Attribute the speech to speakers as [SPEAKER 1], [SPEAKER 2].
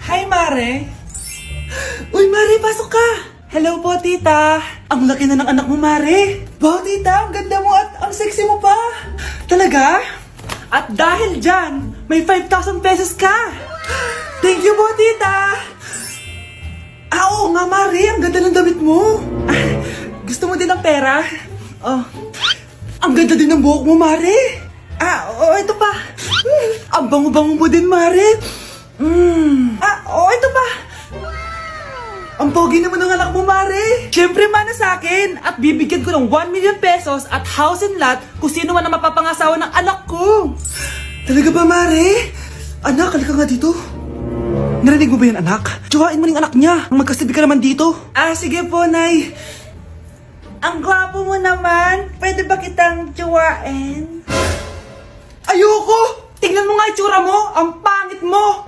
[SPEAKER 1] Hi, Mare. Uy, Mare, pasok ka. Hello po, tita. Ang laki na ng anak mo, Mare. Wow, tita, ang ganda mo at ang sexy mo pa. Talaga? At dahil dyan, may 5,000 pesos ka. Thank you po, tita. Oo nga, Mare, ang ganda ng damit mo. Gusto mo din ng pera? Oh. Ang ganda din ng buhok mo, Mare. Ito pa. Ang bango-bango mo din, Mare. Ito pa. Ang pogi naman ng anak mo, Mare. Siyempre, mana sa akin. At bibigyan ko ng 1 million pesos at house and lot kung sino man ang mapapangasawa ng anak ko. Talaga ba, Mare? Anak, halika nga dito. Narinig mo ba yan, anak? Tsuwain mo ng anak niya. Magkasabi ka naman dito. Sige po, Nay. Ang gwapo mo naman. Pwede ba kitang tsuwain? Ayoko! Tingnan mo nga itsura mo. Ang pangit mo.